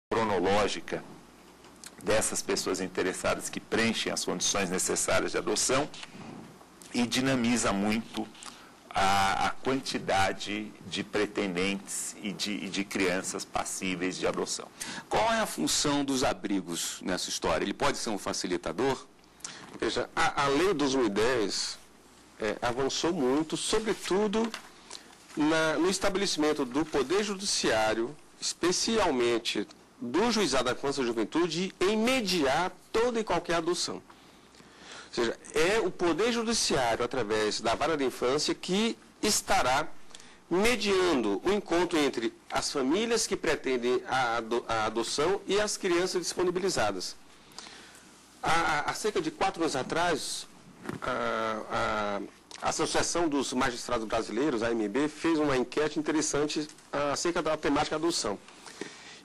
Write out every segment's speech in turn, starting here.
cronológica dessas pessoas interessadas que preenchem as condições necessárias de adoção e dinamiza muito a quantidade de pretendentes e de crianças passíveis de adoção. Qual é a função dos abrigos nessa história? Ele pode ser um facilitador? Veja, a lei de 2010 avançou muito, sobretudo no estabelecimento do Poder Judiciário, especialmente do Juizado da Infância e Juventude, em mediar toda e qualquer adoção. Ou seja, é o Poder Judiciário, através da Vara da Infância, que estará mediando o encontro entre as famílias que pretendem a adoção e as crianças disponibilizadas. Há cerca de 4 anos atrás, a Associação dos Magistrados Brasileiros, a AMB, fez uma enquete interessante acerca da temática adoção.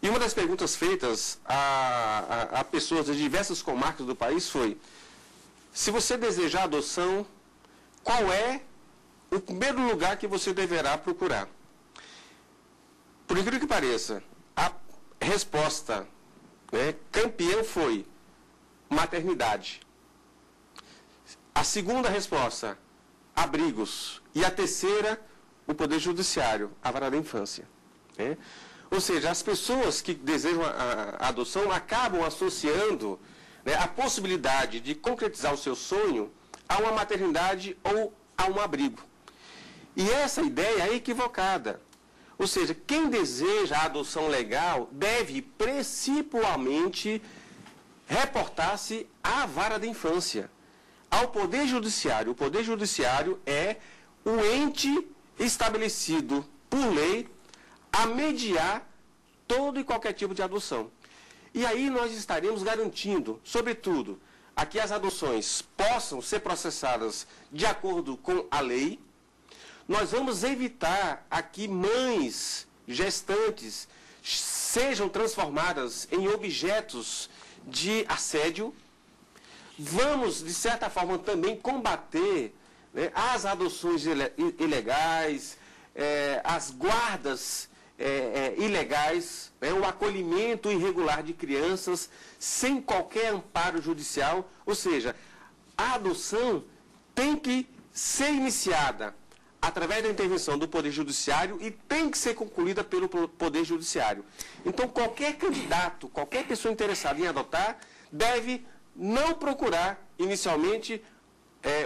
E uma das perguntas feitas a pessoas de diversas comarcas do país foi: se você desejar adoção, qual é o primeiro lugar que você deverá procurar? Por incrível que pareça, a resposta campeã foi maternidade. A segunda resposta, abrigos. E a terceira, o Poder Judiciário, a Vara da Infância. Ou seja, as pessoas que desejam a adoção acabam associando a possibilidade de concretizar o seu sonho a uma maternidade ou a um abrigo. E essa ideia é equivocada. Ou seja, quem deseja a adoção legal deve principalmente reportar-se à Vara da Infância, ao Poder Judiciário. O Poder Judiciário é o ente estabelecido por lei a mediar todo e qualquer tipo de adoção. E aí nós estaremos garantindo, sobretudo, a que as adoções possam ser processadas de acordo com a lei. Nós vamos evitar a que mães gestantes sejam transformadas em objetos de assédio. Vamos, de certa forma, também combater as adoções ilegais, as guardas ilegais, o acolhimento irregular de crianças sem qualquer amparo judicial. Ou seja, a adoção tem que ser iniciada através da intervenção do Poder Judiciário e tem que ser concluída pelo Poder Judiciário. Então, qualquer candidato, qualquer pessoa interessada em adotar, deve não procurar inicialmente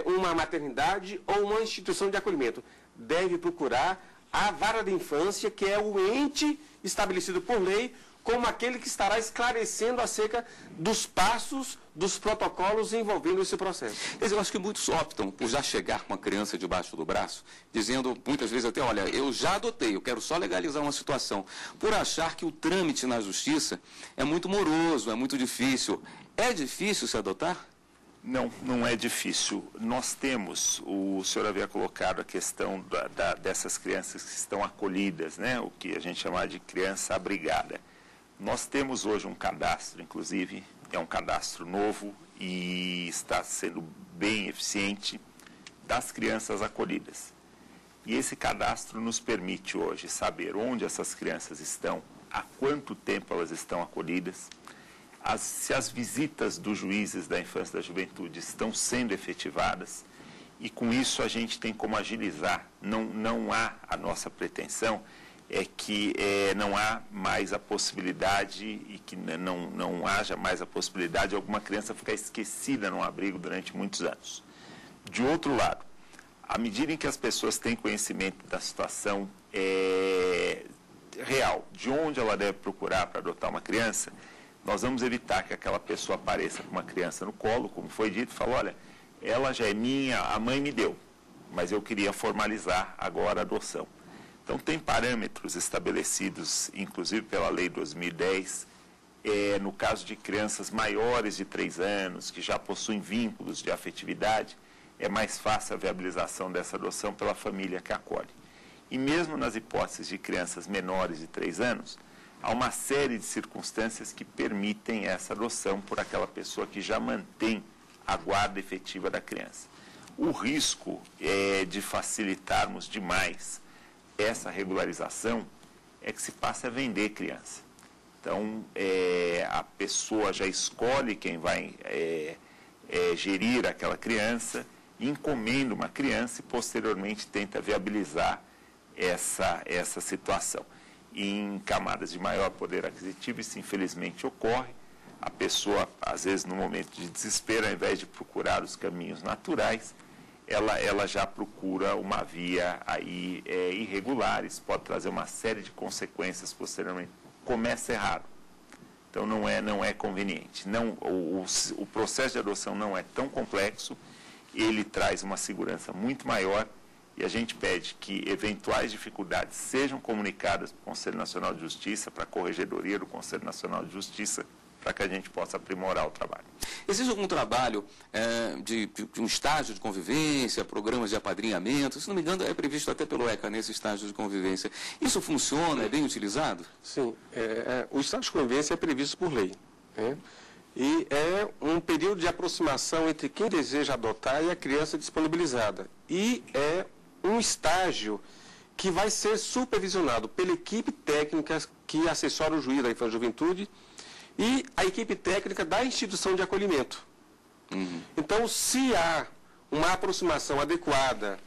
uma maternidade ou uma instituição de acolhimento. Deve procurar a Vara da Infância, que é o ente estabelecido por lei, como aquele que estará esclarecendo acerca dos passos, dos protocolos envolvendo esse processo. Eu acho que muitos optam por já chegar com a criança debaixo do braço, dizendo muitas vezes até: olha, eu já adotei, eu quero só legalizar uma situação, por achar que o trâmite na justiça é muito moroso, é muito difícil. É difícil se adotar? Não, não é difícil. Nós temos, o senhor havia colocado a questão dessas crianças que estão acolhidas, o que a gente chama de criança abrigada. Nós temos hoje um cadastro, inclusive, é um cadastro novo e está sendo bem eficiente, das crianças acolhidas. E esse cadastro nos permite hoje saber onde essas crianças estão, há quanto tempo elas estão acolhidas, se as visitas dos juízes da infância e da juventude estão sendo efetivadas, e com isso a gente tem como agilizar. Não há, a nossa pretensão é que não há mais a possibilidade e que não haja mais a possibilidade de alguma criança ficar esquecida num abrigo durante muitos anos. De outro lado, à medida em que as pessoas têm conhecimento da situação real, de onde ela deve procurar para adotar uma criança, nós vamos evitar que aquela pessoa apareça com uma criança no colo, como foi dito, e fale: olha, ela já é minha, a mãe me deu, mas eu queria formalizar agora a adoção. Então, tem parâmetros estabelecidos, inclusive pela Lei 2010, no caso de crianças maiores de 3 anos, que já possuem vínculos de afetividade, é mais fácil a viabilização dessa adoção pela família que acolhe. E mesmo nas hipóteses de crianças menores de 3 anos, há uma série de circunstâncias que permitem essa adoção por aquela pessoa que já mantém a guarda efetiva da criança. O risco de facilitarmos demais essa regularização é que se passe a vender criança. Então, a pessoa já escolhe quem vai gerir aquela criança, encomenda uma criança e, posteriormente, tenta viabilizar essa situação. Em camadas de maior poder aquisitivo, isso infelizmente ocorre. A pessoa, às vezes, no momento de desespero, ao invés de procurar os caminhos naturais, ela já procura uma via aí irregular. Isso pode trazer uma série de consequências posteriormente. Começa errado. Então, não é conveniente. O processo de adoção não é tão complexo, ele traz uma segurança muito maior, e a gente pede que eventuais dificuldades sejam comunicadas para o Conselho Nacional de Justiça, para a Corregedoria do Conselho Nacional de Justiça, para que a gente possa aprimorar o trabalho. Existe algum trabalho de um estágio de convivência, programas de apadrinhamento? Se não me engano, é previsto até pelo ECA nesse estágio de convivência. Isso funciona? É bem utilizado? Sim. O estágio de convivência é previsto por lei, né? E é um período de aproximação entre quem deseja adotar e a criança disponibilizada. E é um estágio que vai ser supervisionado pela equipe técnica que assessora o juiz da infância e juventude e a equipe técnica da instituição de acolhimento. Então, se há uma aproximação adequada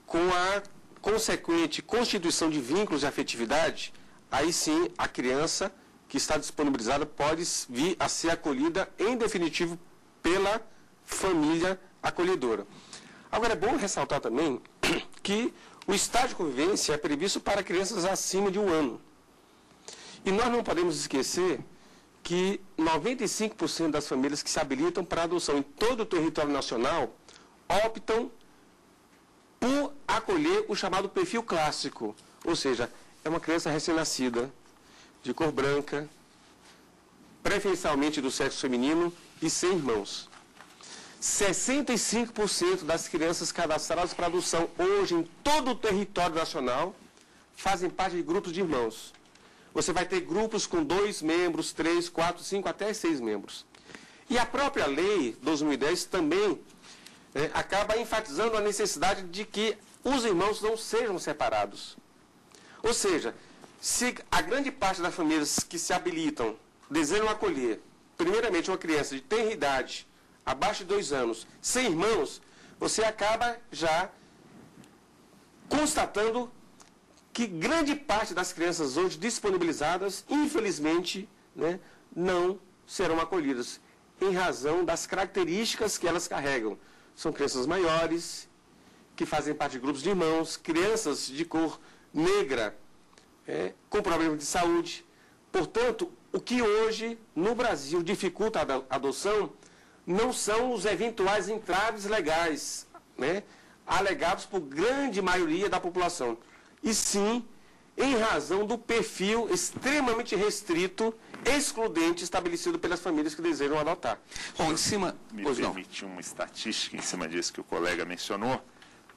com a consequente constituição de vínculos de afetividade, aí sim a criança que está disponibilizada pode vir a ser acolhida, em definitivo, pela família acolhedora. Agora, é bom ressaltar também que o estágio de convivência é previsto para crianças acima de 1 ano. E nós não podemos esquecer que 95% das famílias que se habilitam para adoção em todo o território nacional optam por acolher o chamado perfil clássico, ou seja, é uma criança recém-nascida, de cor branca, preferencialmente do sexo feminino e sem irmãos. 65% das crianças cadastradas para adoção hoje em todo o território nacional fazem parte de grupos de irmãos. Você vai ter grupos com 2 membros, 3, 4, 5, até 6 membros. E a própria lei 2010 também acaba enfatizando a necessidade de que os irmãos não sejam separados. Ou seja, se a grande parte das famílias que se habilitam desejam acolher, primeiramente, uma criança de tenra idade, abaixo de 2 anos, sem irmãos, você acaba já constatando que grande parte das crianças hoje disponibilizadas, infelizmente, não serão acolhidas, em razão das características que elas carregam. São crianças maiores, que fazem parte de grupos de irmãos, crianças de cor negra, com problemas de saúde. Portanto, o que hoje, no Brasil, dificulta a adoção, não são os eventuais entraves legais, alegados por grande maioria da população, e sim em razão do perfil extremamente restrito, excludente, estabelecido pelas famílias que desejam adotar. Bom, em cima... Me permite uma estatística em cima disso que o colega mencionou.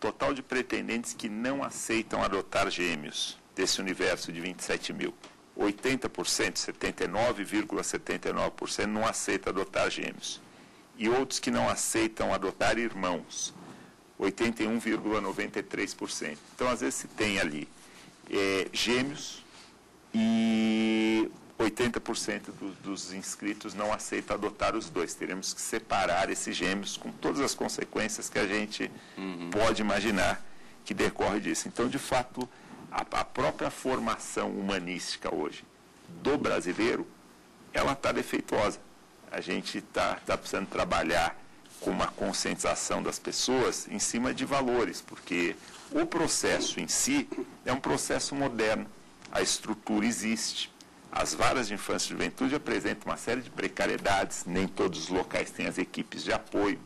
Total de pretendentes que não aceitam adotar gêmeos, desse universo de 27 mil. 80%, 79,79% não aceita adotar gêmeos. E outros que não aceitam adotar irmãos, 81,93%. Então, às vezes, se tem ali gêmeos e 80% dos inscritos não aceitam adotar os dois. Teremos que separar esses gêmeos com todas as consequências que a gente pode imaginar que decorre disso. Então, de fato, a própria formação humanística hoje do brasileiro, ela está defeituosa. A gente está precisando trabalhar com uma conscientização das pessoas em cima de valores, porque o processo em si é um processo moderno. A estrutura existe. As varas de infância e juventude apresentam uma série de precariedades, nem todos os locais têm as equipes de apoio,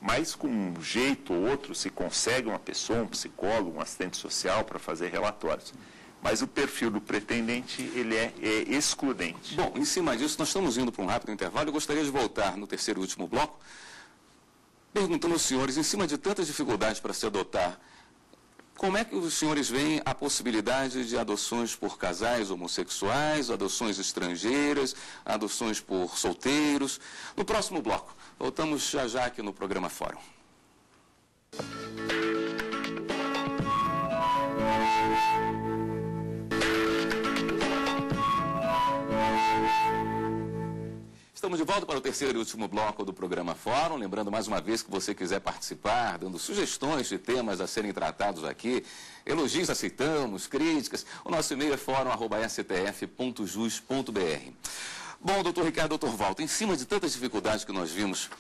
mas com um jeito ou outro se consegue uma pessoa, um psicólogo, um assistente social para fazer relatórios. Mas o perfil do pretendente, ele é excludente. Bom, em cima disso, nós estamos indo para um rápido intervalo. Eu gostaria de voltar no terceiro e último bloco, perguntando aos senhores, em cima de tantas dificuldades para se adotar, como é que os senhores veem a possibilidade de adoções por casais homossexuais, adoções estrangeiras, adoções por solteiros? No próximo bloco, voltamos já aqui no programa Fórum. Estamos de volta para o terceiro e último bloco do programa Fórum. Lembrando mais uma vez que você quiser participar, dando sugestões de temas a serem tratados aqui, elogios aceitamos, críticas, o nosso e-mail é fórum@stf.jus.br. Bom, doutor Ricardo, doutor Walter, em cima de tantas dificuldades que nós vimos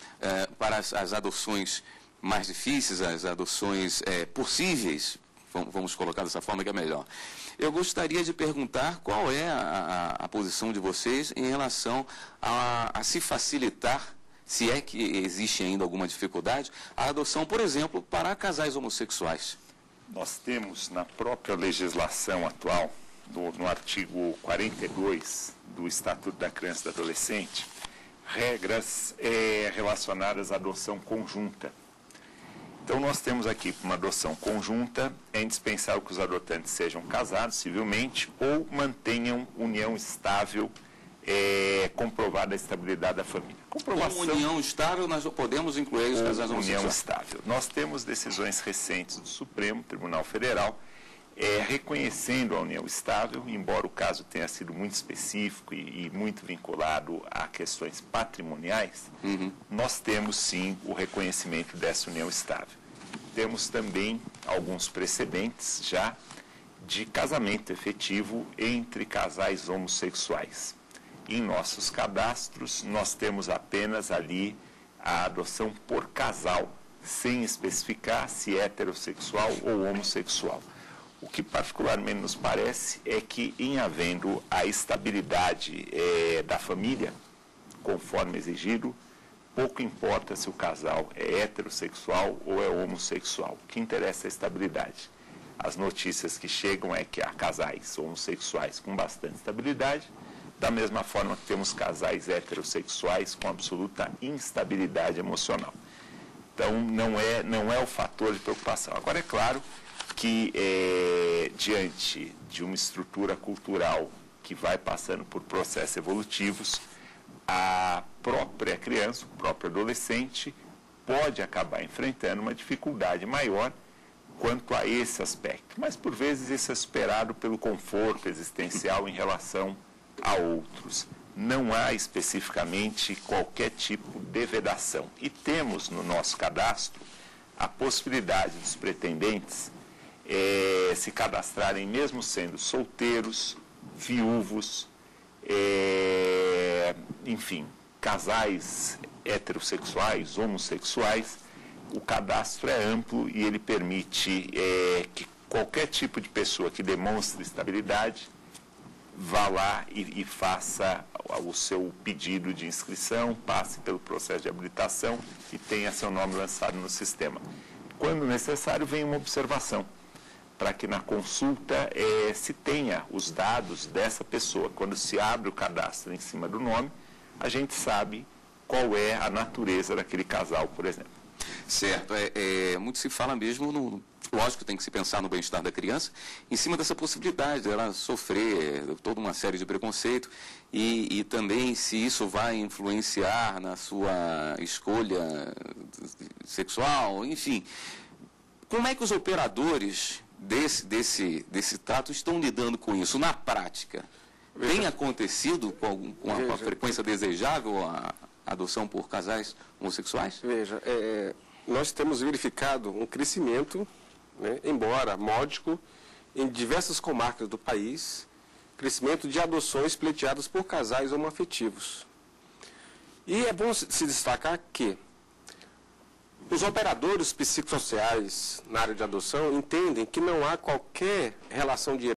para as adoções mais difíceis, as adoções possíveis, vamos colocar dessa forma que é melhor. Eu gostaria de perguntar qual é a posição de vocês em relação a se facilitar, se é que existe ainda alguma dificuldade, a adoção, por exemplo, para casais homossexuais. Nós temos na própria legislação atual, no artigo 42 do Estatuto da Criança e do Adolescente, regras relacionadas à adoção conjunta. Então, nós temos aqui uma adoção conjunta, é indispensável que os adotantes sejam casados civilmente ou mantenham união estável, comprovada a estabilidade da família. Comprovação. Com união estável, nós podemos incluir os casais homossexuais. União estável. Nós temos decisões recentes do Supremo Tribunal Federal reconhecendo a união estável, embora o caso tenha sido muito específico e muito vinculado a questões patrimoniais, nós temos sim o reconhecimento dessa união estável. Temos também alguns precedentes já de casamento efetivo entre casais homossexuais. Em nossos cadastros, nós temos apenas ali a adoção por casal, sem especificar se é heterossexual ou homossexual. O que particularmente nos parece é que, em havendo a estabilidade da família, conforme exigido, pouco importa se o casal é heterossexual ou é homossexual. O que interessa é a estabilidade. As notícias que chegam é que há casais homossexuais com bastante estabilidade, da mesma forma que temos casais heterossexuais com absoluta instabilidade emocional. Então, não é o fator de preocupação. Agora, é claro que, diante de uma estrutura cultural que vai passando por processos evolutivos, a própria criança, o próprio adolescente, pode acabar enfrentando uma dificuldade maior quanto a esse aspecto. Mas, por vezes, isso é superado pelo conforto existencial em relação a outros. Não há especificamente qualquer tipo de vedação. E temos no nosso cadastro a possibilidade dos pretendentes se cadastrarem mesmo sendo solteiros, viúvos, enfim, casais heterossexuais, homossexuais. O cadastro é amplo e ele permite que qualquer tipo de pessoa que demonstre estabilidade vá lá e faça o seu pedido de inscrição, passe pelo processo de habilitação e tenha seu nome lançado no sistema. Quando necessário, vem uma observação, para que na consulta se tenha os dados dessa pessoa. Quando se abre o cadastro em cima do nome, a gente sabe qual é a natureza daquele casal, por exemplo. Certo. Muito se fala mesmo, lógico, tem que se pensar no bem-estar da criança, em cima dessa possibilidade dela sofrer toda uma série de preconceito e também se isso vai influenciar na sua escolha sexual, enfim. Como é que os operadores desse trato estão lidando com isso na prática? Tem acontecido com a frequência desejável a adoção por casais homossexuais? Veja, nós temos verificado um crescimento, embora módico, em diversas comarcas do país, crescimento de adoções pleiteadas por casais homoafetivos. E é bom se destacar que os operadores psicossociais na área de adoção entendem que não há qualquer relação direta